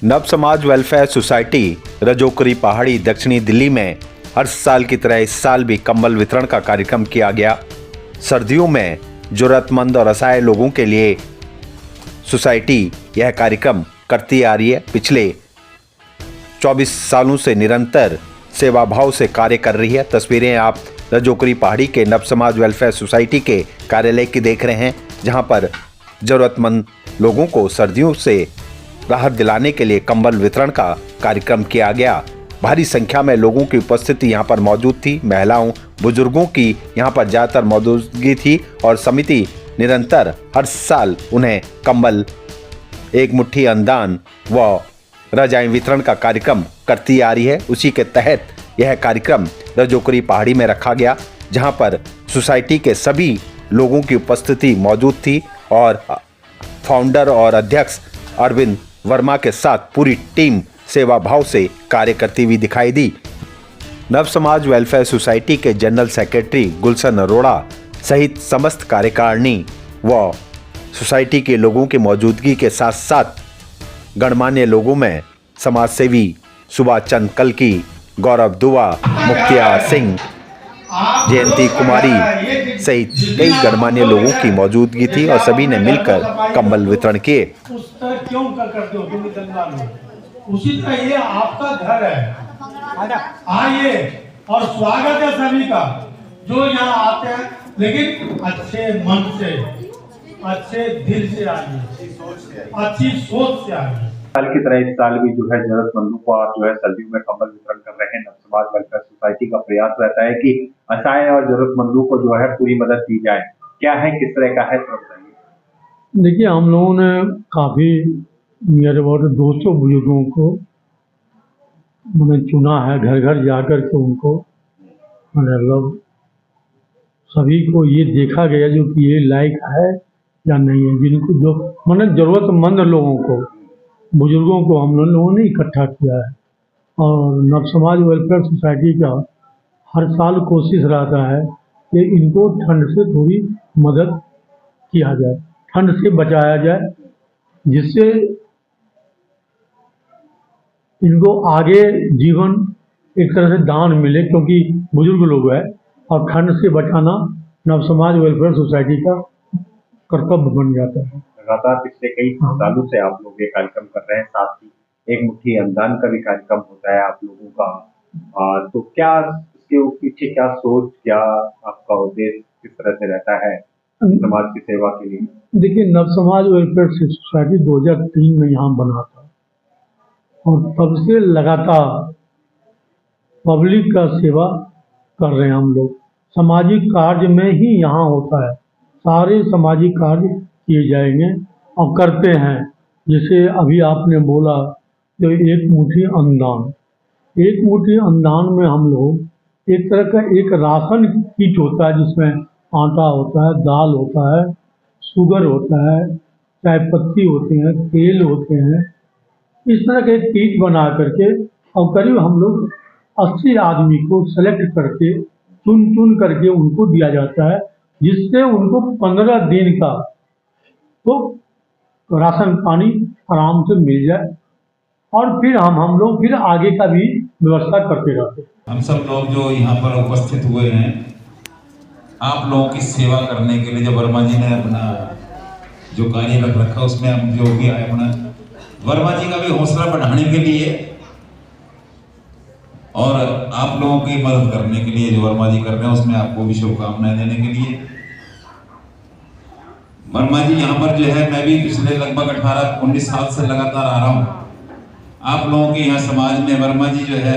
नव समाज welfare society Rajokri पहाड़ी दक्षिणी दिल्ली में हर साल की तरह इस साल भी कंबल वितरण का कार्यक्रम किया गया। सर्दियों में जरूरतमंद और असहाय लोगों के लिए सोसाइटी यह कार्यक्रम करती आ रही है। पिछले 24 सालों से निरंतर सेवा भाव से कार्य कर रही है। तस्वीरें आप रजोकरी पहाड़ी के नव समाज वेलफेयर सोसाइटी के कार्यालय की देख रहे हैं, जहां पर जरूरतमंद लोगों को सर्दियों से राहत दिलाने के लिए कंबल वितरण का कार्यक्रम किया गया। भारी संख्या में लोगों की उपस्थिति यहां पर मौजूद थी। महिलाओं, बुजुर्गों की यहां पर ज़्यादातर मौजूदगी थी और समिति निरंतर हर साल उन्हें कंबल, एक मुट्ठी अन्नदान व रजाई वितरण का कार्यक्रम करती आ रही है। उसी के तहत यह कार्यक्रम रजोकरी पहाड़ी में रखा गया, जहां पर सोसाइटी के सभी लोगों की उपस्थिति मौजूद थी और फाउंडर और अध्यक्ष अरविंद वर्मा के साथ पूरी टीम सेवा भाव से कार्य करती हुई दिखाई दी। नव समाज वेलफेयर सोसाइटी के जनरल सेक्रेटरी गुलशन अरोड़ा सहित समस्त कार्यकारिणी व सोसाइटी के लोगों की मौजूदगी के साथ साथ गणमान्य लोगों में समाजसेवी सुभाष चंद्र कल्की, गौरव दुआ, मुक्तिया सिंह, जयंती कुमारी सहित कई गणमान्य लोगों की मौजूदगी थी और सभी ने मिलकर कंबल वितरण किए। उस तरह क्यों करते हो तुम जंगल में? उसी तरह ये आपका घर है, आइए और स्वागत है सभी का जो यहाँ आते हैं, लेकिन अच्छे मन से, अच्छे दिल से आइए, अच्छी सोच से आइए। साल की तरह इस साल भी जो है जरूरतमंदों को आप जो है सर्दियों में कंबल वितरण कर रहे हैं। नव समाज वेलफेयर सोसाइटी का प्रयास रहता है कि असहाय और जरूरतमंदों को जो है पूरी मदद की जाए। क्या है, किस तरह का है, तो बताइए। देखिए, हम लोगों ने काफ़ी नियर अबाउट 200 बुजुर्गों को मैंने चुना है, घर घर जाकर के उनको मतलब सभी को ये देखा गया जो कि ये लायक है या नहीं है, जिनको जो मतलब ज़रूरतमंद लोगों को, बुजुर्गों को हम लोगों ने इकट्ठा किया है। और नव समाज वेलफेयर सोसाइटी का हर साल कोशिश रहता है कि इनको ठंड से थोड़ी मदद किया जाए, ठंड से बचाया जाए, जिससे इनको आगे जीवन एक तरह से दान मिले, क्योंकि बुजुर्ग लोग हैं और ठंड से बचाना नव समाज वेलफेयर सोसाइटी का कर्तव्य बन जाता है। लगातार पिछले कई सालों से आप लोग ये कार्यक्रम कर रहे हैं, साथ ही एक मुट्ठी अन्नदान का भी कार्यक्रम होता है आप लोगों का। तो क्या इसके पीछे क्या सोच, क्या आपका उद्देश्य किस तरह से रहता है समाज की सेवा के लिए? देखिए, नव समाज वेलफेयर सोसाइटी 2003 में यहाँ बना था और तब से लगातार पब्लिक का सेवा कर रहे हैं हम लोग। सामाजिक कार्य में ही यहाँ होता है, सारे सामाजिक कार्य किए जाएंगे और करते हैं। जैसे अभी आपने बोला जो एक मुट्ठी अन्नदान, एक मुट्ठी अन्नदान में हम लोग एक तरह का एक राशन किट होता है, जिसमें आटा होता है, दाल होता है, शुगर होता है, चाय पत्ती होते हैं, तेल होते हैं, इस तरह के किट बना करके और करीब हम लोग 80 आदमी को सेलेक्ट करके चुन करके उनको दिया जाता है, जिससे उनको 15 दिन का तो राशन पानी आराम से मिल जाए और फिर हम लोग फिर आगे का भी व्यवस्था करते रहते हैं। हम सब लोग जो यहाँ पर उपस्थित हुए हैं, आप लोगों की सेवा करने के लिए जो वर्मा जी ने अपना जो कार्य रखा, उसमें हम जो भी आए अपना वर्मा जी का भी हौसला बढ़ाने के लिए और आप लोगों की मदद करने के लिए जो वर्मा जी कर रहे हैं, उसमें आपको भी शुभकामनाएं देने के लिए। वर्मा जी यहाँ पर जो है, मैं भी पिछले लगभग 18-19 साल से लगातार आ रहा हूँ। आप लोगों के यहाँ समाज में वर्मा जी जो है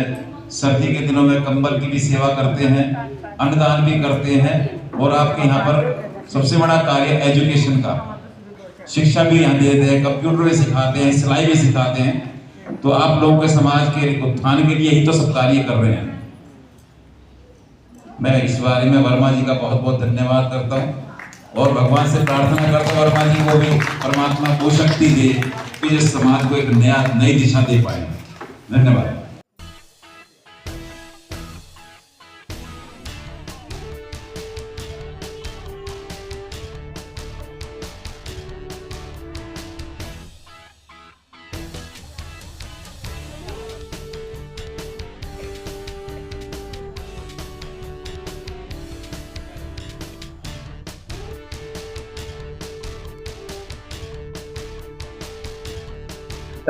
सर्दी के दिनों में कंबल की भी सेवा करते हैं, अन्नदान भी करते हैं और आपके यहाँ पर सबसे बड़ा कार्य एजुकेशन का, शिक्षा भी यहाँ देते हैं, कंप्यूटर भी सिखाते हैं, सिलाई भी सिखाते हैं। तो आप लोगों के समाज के उत्थान के लिए ही तो सब कार्य कर रहे हैं। मैं इस बारे में वर्मा जी का बहुत बहुत धन्यवाद करता हूँ और भगवान से प्रार्थना करता हूँ वर्मा जी को भी परमात्मा को शक्ति दे कि इस समाज को एक नई दिशा दे पाए। धन्यवाद।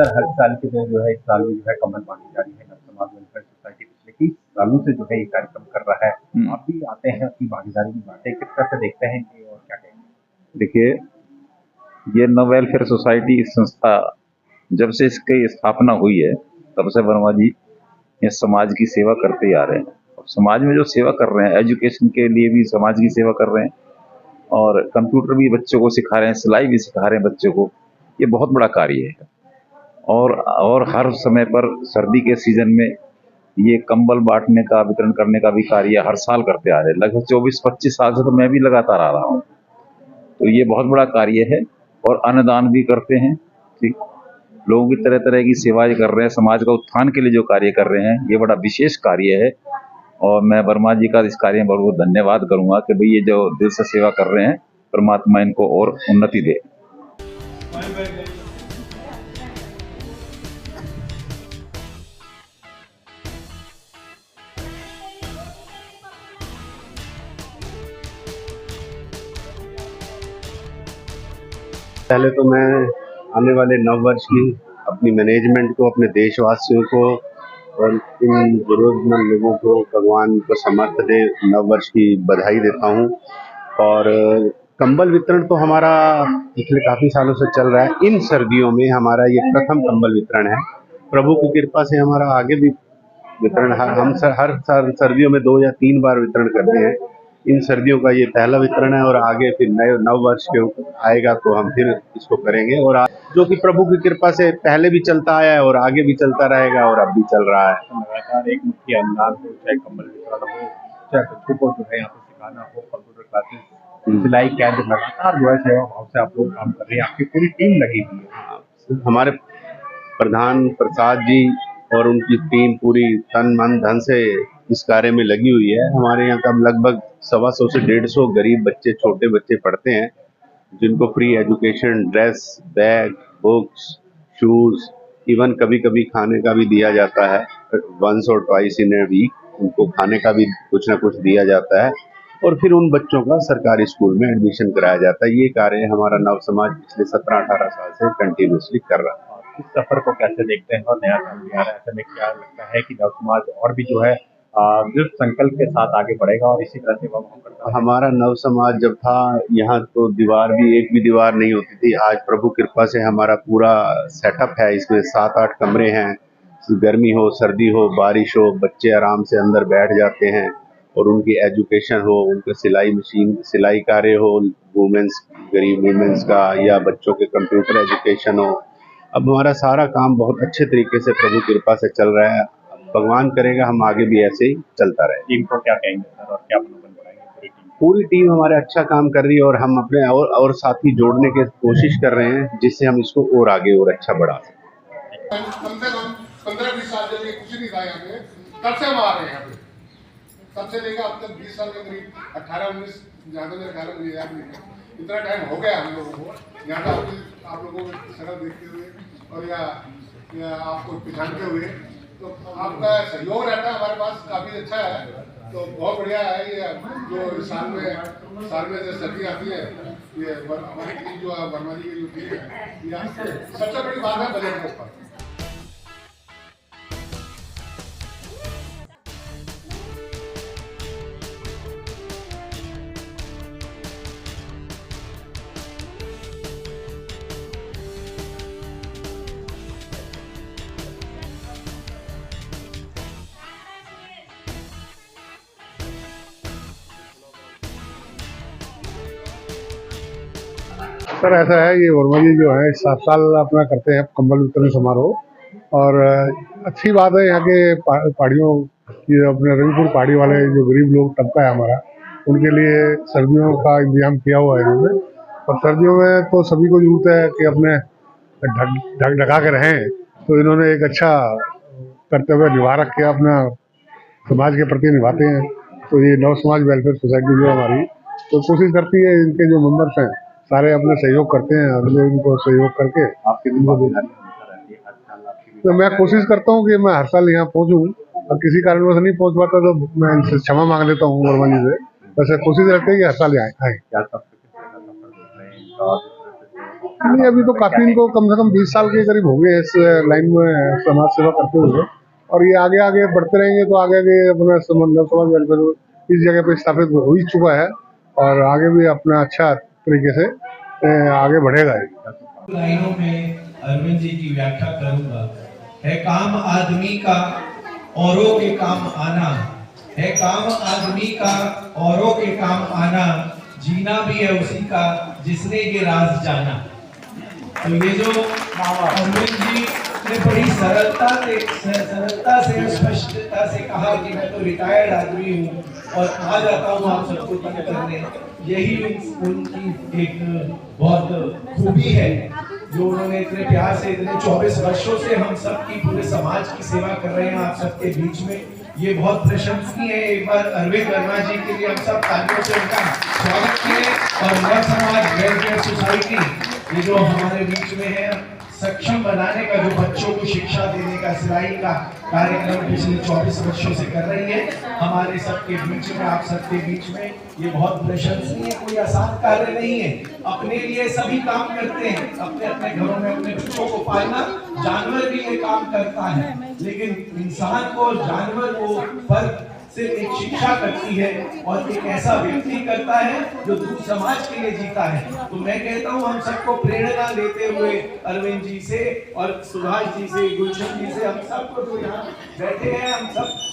सर हर साल की तरह जो है इस साल भी जो है कमल बांटी जा रही है नव समाज वेलफेयर सोसाइटी पिछले 30 सालों से जो है ये कार्यक्रम कर रहा है। आप भी आते हैं, अपनी भागीदारी भी बांटे, किस तरह से देखते हैं कि और क्या कहेंगे? देखिए, ये नव वेलफेयर सोसाइटी संस्था जब से इसकी स्थापना हुई है तब से वर्मा जी ये समाज की सेवा करते ही आ रहे हैं। अब समाज में जो सेवा कर रहे हैं, एजुकेशन के लिए भी समाज की सेवा कर रहे हैं और कंप्यूटर भी बच्चों को सिखा रहे हैं, सिलाई भी सिखा रहे हैं बच्चों को। ये बहुत बड़ा कार्य है। और हर समय पर सर्दी के सीजन में ये कंबल बांटने का, वितरण करने का भी कार्य हर साल करते आ रहे हैं। लगभग 24-25 साल से तो मैं भी लगातार आ रहा हूँ। तो ये बहुत बड़ा कार्य है और अन्नदान भी करते हैं। ठीक, लोगों की तरह तरह की सेवाएं कर रहे हैं, समाज का उत्थान के लिए जो कार्य कर रहे हैं, ये बड़ा विशेष कार्य है। और मैं वर्मा जी का इस कार्य में बहुत बहुत धन्यवाद करूंगा कि भाई ये जो दिल से सेवा कर रहे हैं, परमात्मा इनको और उन्नति दे। पहले तो मैं आने वाले नव वर्ष की अपनी मैनेजमेंट को, अपने देशवासियों को और इन जरूरतमंद लोगों को भगवान को समर्थ दे नव वर्ष की बधाई देता हूं। और कंबल वितरण तो हमारा पिछले काफ़ी सालों से चल रहा है। इन सर्दियों में हमारा ये प्रथम कंबल वितरण है। प्रभु की कृपा से हमारा आगे भी वितरण हम हर सर्दियों में 2 या 3 बार वितरण करते हैं। इन सर्दियों का ये पहला वितरण है और आगे फिर नए नव वर्ष के आएगा तो हम फिर इसको करेंगे। और जो कि प्रभु की कृपा से पहले भी चलता आया है और आगे भी चलता रहेगा और अब भी चल रहा है। लगातार एक मुट्ठी अन्नदान हो, चाहे कंबल वितरण हो, चाहे बच्चों को जो है यहाँ पे सिखाना हो, कंप्यूटर क्लासेस, सिलाई कैंप, लगातार जो है सेवा भाव से आप लोग काम कर रहे हैं। आपकी पूरी टीम लगी हुई है। हमारे प्रधान प्रसाद जी और उनकी टीम पूरी तन मन धन से इस कार्य में लगी हुई है। हमारे यहाँ का लगभग 125 से 150 गरीब बच्चे, छोटे बच्चे पढ़ते हैं, जिनको free education, dress, bag, books, shoes, even कभी कभी खाने का भी दिया जाता है। वंस और ट्वाइस इन ए वीक उनको खाने का भी कुछ ना कुछ दिया जाता है और फिर उन बच्चों का सरकारी स्कूल में एडमिशन कराया जाता है। ये कार्य हमारा नव समाज पिछले 17-18 साल से कंटिन्यूसली कर रहा है। इस सफर को कैसे देखते हैं और नया साल भी आ रहा है, ऐसे में क्या लगता है कि नव समाज और भी जो है दृढ़ संकल्प के साथ आगे बढ़ेगा और इसी तरह सेवा भाव करता है? हमारा नव समाज जब था यहाँ तो दीवार भी, एक भी दीवार नहीं होती थी। आज प्रभु कृपा से हमारा पूरा सेटअप है। इसमें 7-8 कमरे हैं। गर्मी हो, सर्दी हो, बारिश हो, बच्चे आराम से अंदर बैठ जाते हैं और उनकी एजुकेशन हो, उनके सिलाई मशीन, सिलाई कार्य हो, वुमेन्स, गरीब वुमेन्स का, या बच्चों के कंप्यूटर एजुकेशन हो। अब हमारा सारा काम बहुत अच्छे तरीके से प्रभु कृपा से चल रहा है। भगवान करेगा हम आगे भी ऐसे ही चलता रहे। टीम को क्या कहेंगे सर और क्या मनोबल बढ़ाएंगे? पूरी टीम हमारे अच्छा काम कर रही है और हम अपने और साथी जोड़ने की कोशिश कर रहे हैं जिससे हम इसको और आगे और अच्छा बढ़ा सकें। कम से कम 15-20 साल जब ये कुछ नहीं था यहाँ पे, तब से हम आ रहे हैं यहाँ पे। तब से लेकर अब तक 20 साल के करीब 18-19 जहाँ तक मेरे ख्याल में मुझे याद नहीं है, इतना टाइम हो गया हम लोगों को यहाँ का आप लोगों को शक्ल देखते हुए और या आपको पहचानते हुए। तो आपका सहयोग रहता है हमारे पास काफ़ी अच्छा है। तो बहुत बढ़िया है ये जो साल में जो सर्दी आती है, ये हमारी टीम जो वर्मा जी की जो टीम है, ये सबसे बड़ी बात है बजट के ऊपर। सर ऐसा है, ये वर्मा जी जो है 7 साल अपना करते हैं कंबल वितरण समारोह। और अच्छी बात है यहाँ के पहाड़ियों की, अपने रविपुर पहाड़ी वाले जो गरीब लोग तबका है हमारा, उनके लिए सर्दियों का इंतजाम किया हुआ है इन्होंने। और सर्दियों में तो सभी को जरूरत है कि अपने ढक ढका के रहें, तो इन्होंने एक अच्छा कर्तव्य निभा रखे, अपना समाज के प्रति निभाते हैं। तो ये नव समाज वेलफेयर सोसाइटी जो हमारी तो कोशिश करती है, इनके जो मेंबर्स हैं सारे अपने सहयोग करते हैं, हम लोग इनको सहयोग करके आपके तो मैं कोशिश करता हूँ कि मैं हर साल यहाँ पहुँचूँ। और किसी कारणवश नहीं पहुँच पाता तो मैं इनसे क्षमा मांग लेता हूँ वर्मा जी से। वैसे कोशिश रहती है कि हर साल आए। क्या नहीं, अभी तो काफी इनको कम से कम 20 साल के करीब हो गए इस लाइन में समाज सेवा करते हुए, और ये आगे आगे बढ़ते रहेंगे तो आगे आगे अपना समाज वेलफेयर इस जगह पे स्थापित हो ही चुका है और आगे भी अपना अच्छा तरीके से आगे बढ़ेगा। लाइनों में अरविंद जी की व्याख्या करूंगा। है काम आदमी का औरों के काम आना, है काम आदमी का औरों के काम आना, जीना भी है उसी का जिसने ये राज जाना। तो ये जो अरविंद जी ने बड़ी सरलता से स्पष्टता से कहा कि मैं तो रिटायर्ड आदमी हूँ और आ जाता हूँ आप सबको तंग करने, यही उनकी एक बहुत खूबी है जो उन्होंने इतने प्यार से इतने 24 वर्षों से हम सबकी पूरे समाज की सेवा कर रहे हैं आप सबके बीच में। ये बहुत प्रशंसनीय है। एक बार अरविंद वर्मा जी के लिए हम सब तालियों से उनका स्वागत करें। और नव समाज वेलफेयर सोसाइटी ये जो हमारे बीच में है, सक्षम बनाने का, जो बच्चों को शिक्षा देने का, सिलाई का कार्यक्रम पिछले 24 वर्षों से कर रही है हमारे सबके बीच में, आप सबके बीच में, ये बहुत प्रशंसनीय, कोई आसान कार्य नहीं है। अपने लिए सभी काम करते हैं, अपने अपने घरों में अपने बच्चों को पालना, जानवर भी ये काम करता है, लेकिन इंसान को, जानवर को फर्क सिर्फ एक शिक्षा करती है और एक ऐसा व्यक्ति करता है जो दूसरे समाज के लिए जीता है। तो मैं कहता हूँ हम सबको प्रेरणा लेते हुए अरविंद जी से और सुभाष जी से, गुलशन जी से, हम सबको जो यहाँ बैठे हैं, हम सब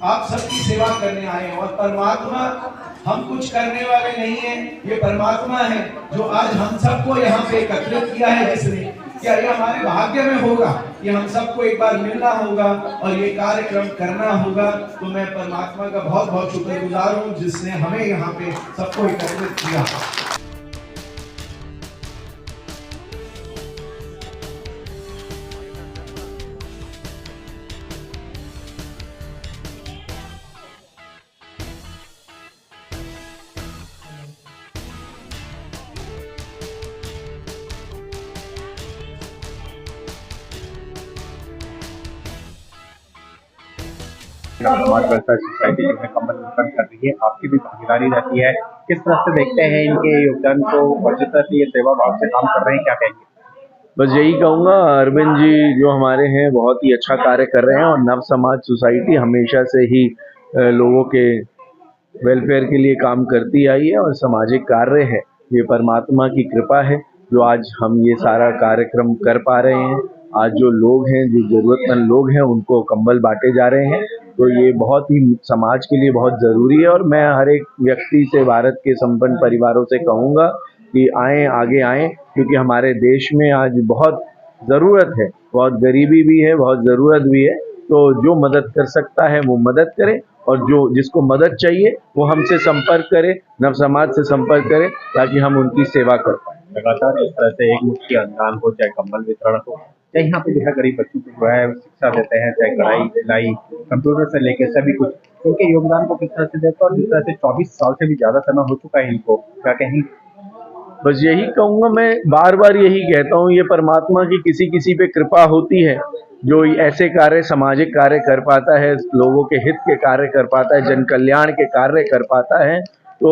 आप सबकी सेवा करने आए हैं। और परमात्मा, हम कुछ करने वाले नहीं है, ये परमात्मा है जो आज हम सबको यहाँ पे एकत्रित किया है, जिसने क्या ये हमारे भाग्य में होगा, ये हम सबको एक बार मिलना होगा और ये कार्यक्रम करना होगा। तो मैं परमात्मा का बहुत बहुत शुक्रगुजार हूँ जिसने हमें यहाँ पे सबको एकत्रित किया। समाज वेलफेयर सोसाइटी जो है कम्बल वितरण कर रही है, आपकी भी भागीदारी रहती है, किस तरह से देखते हैं इनके योगदान को और जिस तरह से ये सेवा भाव से काम कर रहे हैं, क्या कहेंगे? बस यही कहूँगा, अरविंद जी जो हमारे हैं बहुत ही अच्छा कार्य कर रहे हैं और नव समाज सोसाइटी हमेशा से ही लोगों के वेलफेयर के लिए काम करती आई है और सामाजिक कार्य है। ये परमात्मा की कृपा है जो आज हम ये सारा कार्यक्रम कर पा रहे हैं। आज जो लोग हैं, जो ज़रूरतमंद लोग हैं, उनको कंबल बांटे जा रहे हैं, तो ये बहुत ही समाज के लिए बहुत ज़रूरी है। और मैं हर एक व्यक्ति से, भारत के संपन्न परिवारों से कहूँगा कि आएँ, आगे आएँ, क्योंकि हमारे देश में आज बहुत ज़रूरत है, बहुत गरीबी भी है, बहुत ज़रूरत भी है। तो जो मदद कर सकता है वो मदद करे और जो जिसको मदद चाहिए वो हमसे संपर्क करे, नव समाज से संपर्क करे, ताकि हम उनकी सेवा कर पाएँ। लगातार इस तरह से एक मुट्ठी अनुदान हो, चाहे कम्बल वितरण हो, चाहे यहाँ पे जो है गरीब बच्चों को जो है शिक्षा देते हैं, चाहे कढ़ाई सिलाई, कंप्यूटर से लेकर सभी कुछ, उनके योगदान को किस तरह से देखते हैं और जिस तरह से 24 साल से भी ज्यादा समय हो चुका है इनको, क्या कहेंगे? बस यही कहूँगा, मैं बार बार यही कहता हूँ, ये परमात्मा की किसी किसी पे कृपा होती है जो ऐसे कार्य, सामाजिक कार्य कर पाता है, लोगों के हित के कार्य कर पाता है, जन कल्याण के कार्य कर पाता है। तो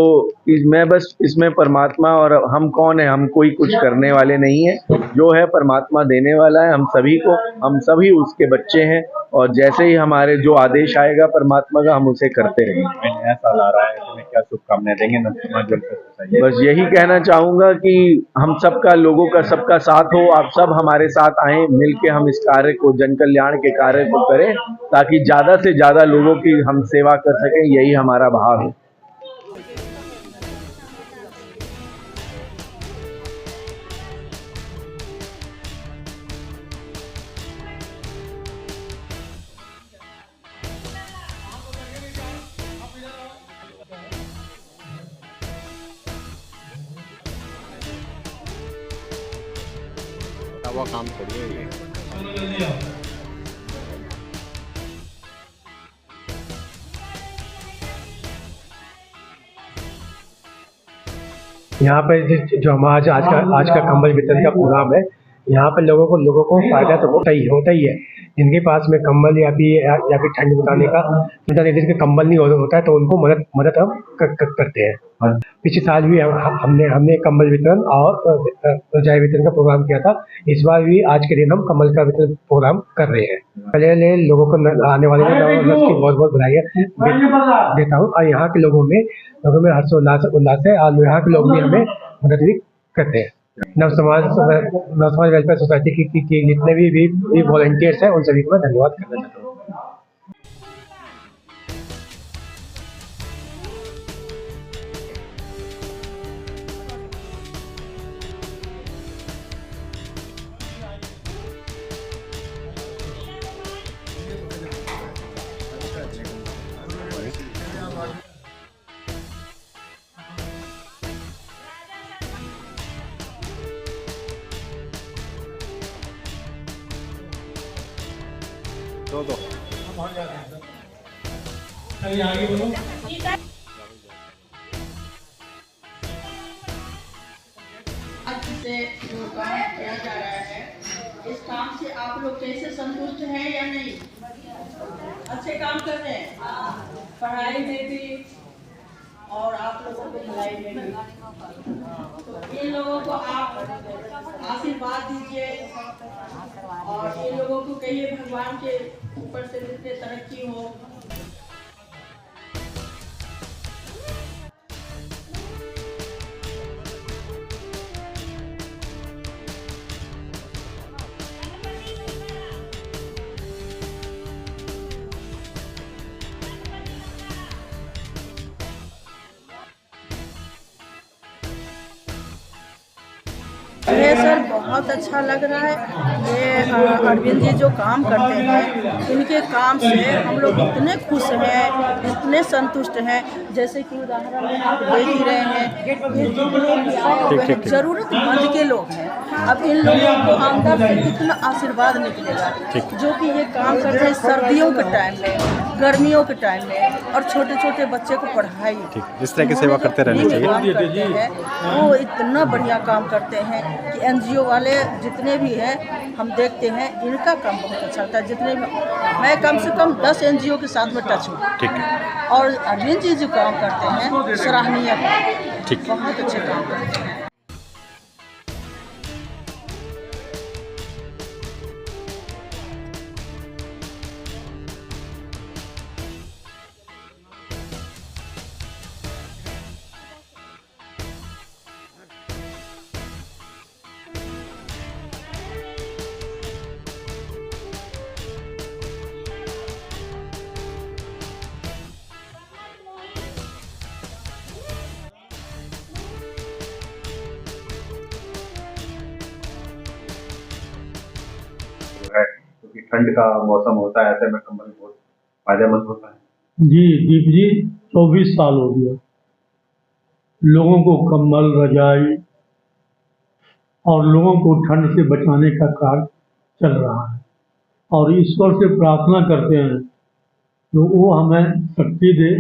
मैं बस इसमें परमात्मा, और हम कौन है, हम कोई कुछ करने वाले नहीं है, जो है परमात्मा देने वाला है हम सभी को, हम सभी उसके बच्चे हैं और जैसे ही हमारे जो आदेश आएगा परमात्मा का, हम उसे करते रहेंगे। नया साल आ रहा है, तो मैं क्या शुभकामनाएं देंगे नव समाज वेलफेयर सोसाइटी? बस यही कहना चाहूँगा कि हम सबका, लोगों का सबका साथ हो, आप सब हमारे साथ आएँ, मिलके हम इस कार्य को, जन कल्याण के कार्य को करें, ताकि ज़्यादा से ज़्यादा लोगों की हम सेवा कर सकें, यही हमारा भाव है। वो काम थोड़ी है ये। यहाँ पर जो हमारा आज का कंबल वितरण का प्रोग्राम है, यहाँ पर लोगों को फायदा तो होता ही है। जिनके पास में कंबल या फिर ठंड बिताने का कंबल नहीं होता है तो उनको मदद हम करते हैं। पिछले साल भी हमने कंबल वितरण और रजाई वितरण का प्रोग्राम किया था। इस बार भी आज के दिन हम कंबल का वितरण प्रोग्राम कर रहे हैं। पहले लोगों को आने वाले नववर्ष की बहुत बहुत बधाई देता हूँ और यहाँ के लोगों में हर्षोल्लास है और यहाँ के लोग भी हमें मदद भी करते हैं। नव समाज वेलफेयर सोसाइटी की जितने भी वॉलंटियर्स हैं उन सभी को मैं धन्यवाद करना चाहता हूँ। आज से जो काम किया जा रहा है, इस काम से आप लोग कैसे संतुष्ट हैं या नहीं? अच्छे काम कर रहे हैं, पढ़ाई में भी और आप लोगों को भलाई में भी। तो इन लोगों को आप आशीर्वाद दीजिए और इन लोगों को कहिए भगवान के ऊपर से जितने तरक्की हो। ये सर बहुत अच्छा लग रहा है। ये अरविंद जी जो काम करते हैं, इनके काम से हम लोग इतने खुश हैं, इतने संतुष्ट हैं। जैसे कि उदाहरण में आप देख ही रहे हैं, ये जितने भी आए हुए हैं जरूरतमंद के लोग हैं। अब इन लोगों को अंदर से कितना आशीर्वाद निकलेगा, जो कि ये काम करते हैं सर्दियों के टाइम में, गर्मियों के टाइम में, और छोटे छोटे बच्चे को पढ़ाई। इस तरह की सेवा करते रहना चाहिए। वो इतना बढ़िया काम करते हैं कि एनजीओ वाले जितने भी हैं हम देखते हैं, इनका काम बहुत अच्छा लगता है। जितने भी मैं कम से कम 10 एनजीओ के साथ में टच हूँ और अरविंद जी जो काम करते हैं सराहनीय है, बहुत अच्छे काम करते हैं। है क्योंकि ठंड का मौसम होता है, ऐसे में कंबल बहुत फायदेमंद होता है। जी दीप जी, 24 साल हो गया लोगों को कंबल, रजाई और लोगों को ठंड से बचाने का कार्य चल रहा है और ईश्वर से प्रार्थना करते हैं तो वो हमें शक्ति दे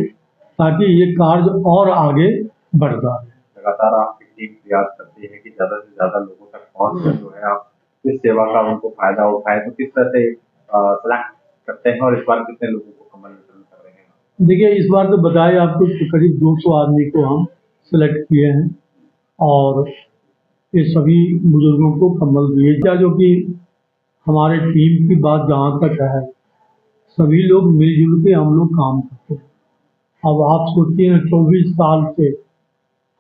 ताकि ये कार्य और आगे बढ़ता रहे। लगातार आपकी टीम प्रयास करती है कि ज़्यादा से ज़्यादा लोगों तक पहुँच कर जो है आप इस सेवा का उनको फायदा उठाए, तो किस तरह से सेलेक्ट करते हैं और इस बार कितने लोगों को कंबल वितरण कर रहे हैं? देखिए, इस बार तो बताए आपको करीब 200 आदमी को हम सेलेक्ट किए हैं और ये सभी बुजुर्गों को कंबल दिए। क्या जो कि हमारे टीम की बात जहाँ तक है, सभी लोग मिलजुल के हम लोग काम करते हैं। अब आप सोचिए ना, 24 साल से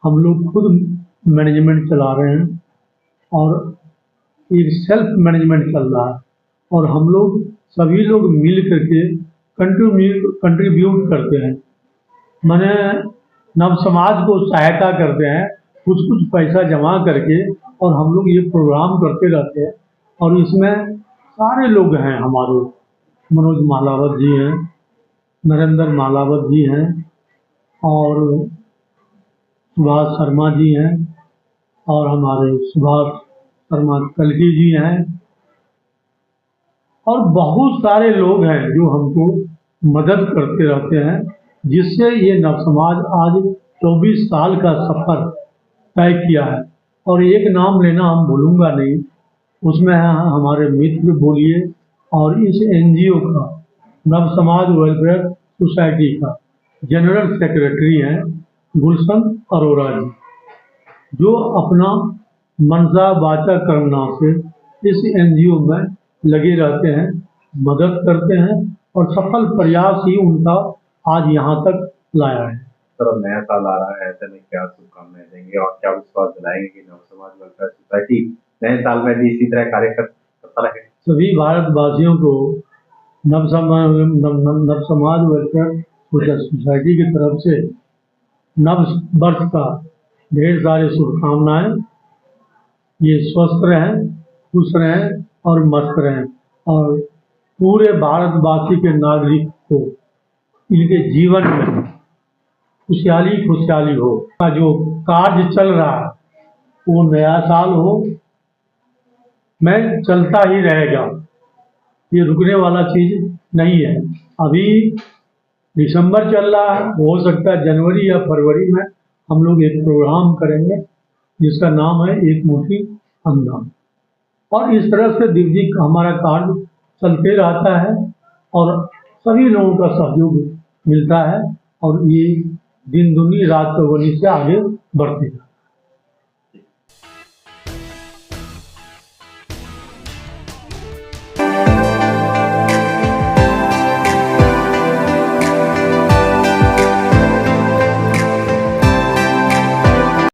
हम लोग खुद मैनेजमेंट चला रहे हैं और एक सेल्फ मैनेजमेंट चल रहा है और हम लोग सभी लोग मिल करके कंट्रीब्यूट करते हैं। मैंने नव समाज को सहायता करते हैं, कुछ कुछ पैसा जमा करके, और हम लोग ये प्रोग्राम करते रहते हैं। और इसमें सारे लोग हैं हमारे, मनोज मालावत जी हैं, नरेंद्र मालावत जी हैं और सुभाष शर्मा जी हैं और हमारे सुभाष शर्मा कलकी जी हैं और बहुत सारे लोग हैं जो हमको मदद करते रहते हैं, जिससे ये नव समाज आज 24 साल का सफर तय किया है। और एक नाम लेना हम भूलूंगा नहीं, उसमें है हमारे मित्र बोलिए और इस एनजीओ का नव समाज वेलफेयर सोसाइटी का जनरल सेक्रेटरी हैं गुलशन अरोड़ा जी, जो अपना मनसा वाचा करना से इस एनजीओ में लगे रहते हैं, मदद करते हैं और सफल प्रयास ही उनका आज यहाँ तक लाया है। सर अब नया साल आ रहा है, ऐसे में क्या शुभकामनाएं देंगे और क्या विश्वास दिलाएंगे कि नव समाज वेलफेयर सोसाइटी नए साल में भी इसी तरह कार्य करता रहे? सभी भारतवासियों को नव समाज वेलफेयर सोसाइटी की तरफ से नव वर्ष का ढेर सारी शुभकामनाएं। ये स्वस्थ रहें, खुश रहें और मस्त रहें और पूरे भारतवासी के नागरिक को इनके जीवन में खुशहाली हो। जो कार्य चल रहा है वो नया साल हो में चलता ही रहेगा, ये रुकने वाला चीज नहीं है। अभी दिसंबर चल रहा है, हो सकता है जनवरी या फरवरी में हम लोग एक प्रोग्राम करेंगे जिसका नाम है एक मुट्ठी अन्नदान, और इस तरह से दिन हमारा कार्य चलते रहता है और सभी लोगों का सहयोग मिलता है और ये दिन दुनी रात चौगुनी से आगे बढ़ते हैं।